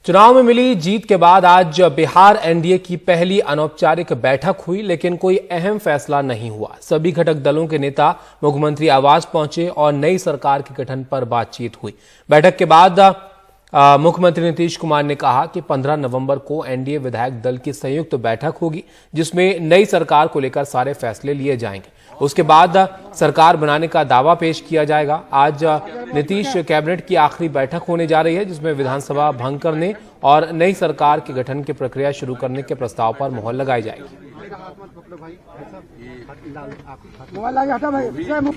चुनाव में मिली जीत के बाद आज बिहार एनडीए की पहली अनौपचारिक बैठक हुई, लेकिन कोई अहम फैसला नहीं हुआ। सभी घटक दलों के नेता मुख्यमंत्री आवास पहुंचे और नई सरकार के गठन पर बातचीत हुई। बैठक के बाद मुख्यमंत्री नीतीश कुमार ने कहा कि 15 नवंबर को एनडीए विधायक दल की संयुक्त बैठक होगी, जिसमें नई सरकार को लेकर सारे फैसले लिए जाएंगे। उसके बाद सरकार बनाने का दावा पेश किया जाएगा। आज नीतीश कैबिनेट की आखिरी बैठक होने जा रही है, जिसमें विधानसभा भंग करने और नई सरकार के गठन की प्रक्रिया शुरू करने के प्रस्ताव पर मुहर लगाई जाएगी।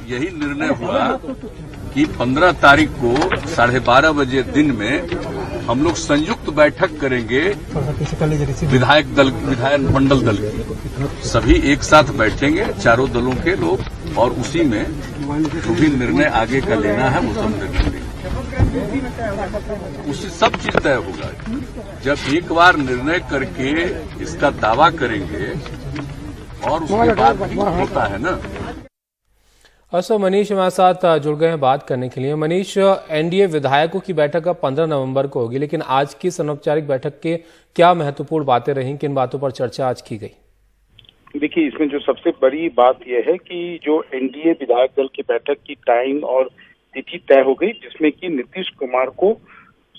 यही निर्णय हुआ कि 15 तारीख को 12:30 बजे दिन में हम लोग संयुक्त बैठक करेंगे विधायक मंडल दल की। सभी एक साथ बैठेंगे, चारों दलों के लोग, और उसी में जो भी निर्णय आगे का लेना है वो सब निर्णय लेंगे। उससे सब चीज तय होगा। जब एक बार निर्णय करके इसका दावा करेंगे और उसके बाद भी होता है ना। सर, मनीष हमारे साथ जुड़ गए हैं बात करने के लिए। मनीष, एनडीए विधायकों की बैठक अब 15 नवंबर को होगी, लेकिन आज की अनौपचारिक बैठक के क्या महत्वपूर्ण बातें रहीं, किन बातों पर चर्चा आज की गई? देखिए, इसमें जो सबसे बड़ी बात यह है कि जो एनडीए विधायक दल की बैठक की टाइम और तिथि तय हो गई, जिसमें कि नीतीश कुमार को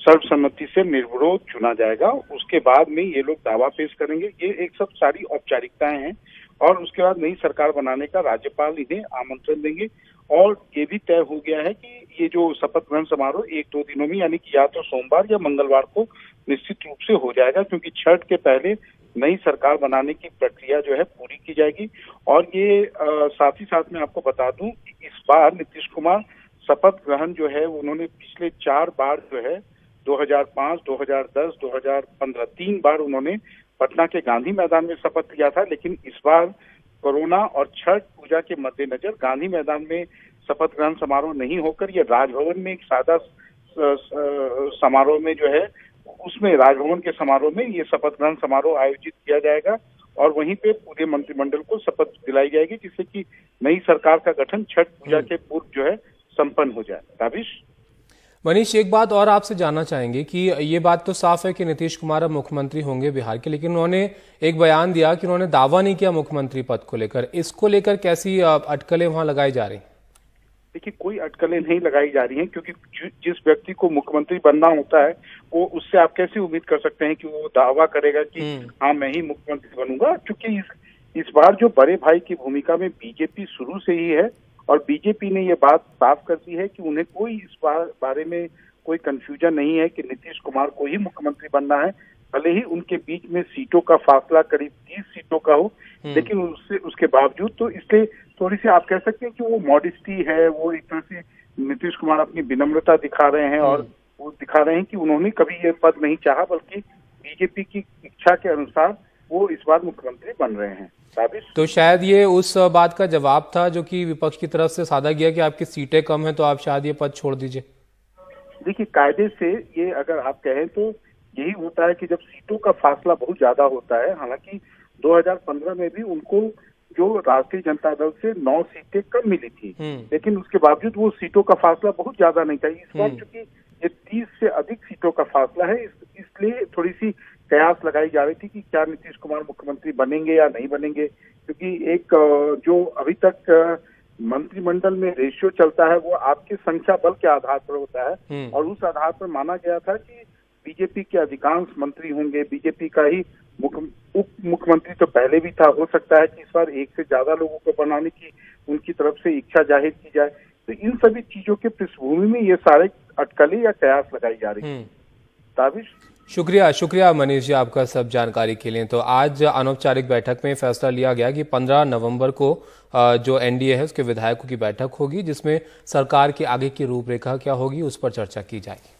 सर्वसम्मति से निर्विरोध चुना जाएगा। उसके बाद में ये लोग दावा पेश करेंगे। ये एक सब सारी औपचारिकताएं हैं, और उसके बाद नई सरकार बनाने का राज्यपाल इन्हें आमंत्रण देंगे। और ये भी तय हो गया है कि ये जो शपथ ग्रहण समारोह 1-2 दिनों में, यानी कि या तो सोमवार या मंगलवार को निश्चित रूप से हो जाएगा, क्योंकि छठ के पहले नई सरकार बनाने की प्रक्रिया जो है पूरी की जाएगी। और ये साथ ही साथ मैं आपको बता दूं कि इस बार नीतीश कुमार शपथ ग्रहण जो है उन्होंने पिछले 4 बार जो है 2005, 2010, 2015 3 बार उन्होंने पटना के गांधी मैदान में शपथ लिया था। लेकिन इस बार कोरोना और छठ पूजा के मद्देनजर गांधी मैदान में शपथ ग्रहण समारोह नहीं होकर ये राजभवन में एक सादा समारोह में जो है, उसमें राजभवन के समारोह में ये शपथ ग्रहण समारोह आयोजित किया जाएगा। और वहीं पे पूरे मंत्रिमंडल को शपथ दिलाई जाएगी, जिससे कि नई सरकार का गठन छठ पूजा के पूर्व जो है संपन्न हो जाए। ताबिश मनीष, एक बात और आपसे जानना चाहेंगे कि ये बात तो साफ है कि नीतीश कुमार अब मुख्यमंत्री होंगे बिहार के, लेकिन उन्होंने एक बयान दिया कि उन्होंने दावा नहीं किया मुख्यमंत्री पद को लेकर। इसको लेकर कैसी अटकलें वहां लगाई जा रही? देखिए, कोई अटकलें नहीं लगाई जा रही हैं, क्योंकि जिस व्यक्ति को मुख्यमंत्री बनना होता है वो उससे आप कैसे उम्मीद कर सकते हैं कि वो दावा करेगा कि हाँ मैं ही मुख्यमंत्री बनूंगा। क्योंकि इस बार जो बड़े भाई की भूमिका में बीजेपी शुरू से ही है, और बीजेपी ने ये बात साफ कर दी है कि उन्हें कोई इस बारे में कोई कंफ्यूजन नहीं है कि नीतीश कुमार को ही मुख्यमंत्री बनना है। भले ही उनके बीच में सीटों का फासला करीब 30 सीटों का हो, लेकिन उसके बावजूद तो इससे थोड़ी सी आप कह सकते हैं कि वो मॉडेस्टी है, वो एक तरह से नीतीश कुमार अपनी विनम्रता दिखा रहे हैं, और वो दिखा रहे हैं कि उन्होंने कभी ये पद नहीं चाहा, बल्कि बीजेपी की इच्छा के अनुसार वो इस बार मुख्यमंत्री बन रहे हैं। तो शायद ये उस बात का जवाब था जो कि विपक्ष की तरफ से साधा गया कि आपकी सीटें कम हैं तो आप शायद ये पद छोड़ दीजिए। देखिए, कायदे से ये अगर आप कहें तो यही होता है कि जब सीटों का फासला बहुत ज्यादा होता है, हालांकि 2015 में भी उनको जो राष्ट्रीय जनता दल से 9 सीटें कम मिली थी, लेकिन उसके बावजूद वो सीटों का फासला बहुत ज्यादा नहीं था। इस बार चूंकि ये 30 से अधिक सीटों का फासला है, इसलिए थोड़ी सी कयास लगाई जा रही थी कि क्या नीतीश कुमार मुख्यमंत्री बनेंगे या नहीं बनेंगे। क्योंकि एक जो अभी तक मंत्रिमंडल में रेशियो चलता है वो आपके संख्या बल के आधार पर होता है, और उस आधार पर माना गया था कि बीजेपी के अधिकांश मंत्री होंगे, बीजेपी का ही उप मुख्यमंत्री तो पहले भी था। हो सकता है कि इस बार एक से ज्यादा लोगों को बनाने की उनकी तरफ से इच्छा जाहिर की जाए। तो इन सभी चीजों के पृष्ठभूमि में ये सारे अटकलें या कयास लगाई जा रही है। ताबिश, शुक्रिया मनीष जी आपका सब जानकारी के लिए। तो आज अनौपचारिक बैठक में फैसला लिया गया कि 15 नवंबर को जो एनडीए है उसके विधायकों की बैठक होगी, जिसमें सरकार की आगे की रूपरेखा क्या होगी उस पर चर्चा की जाएगी।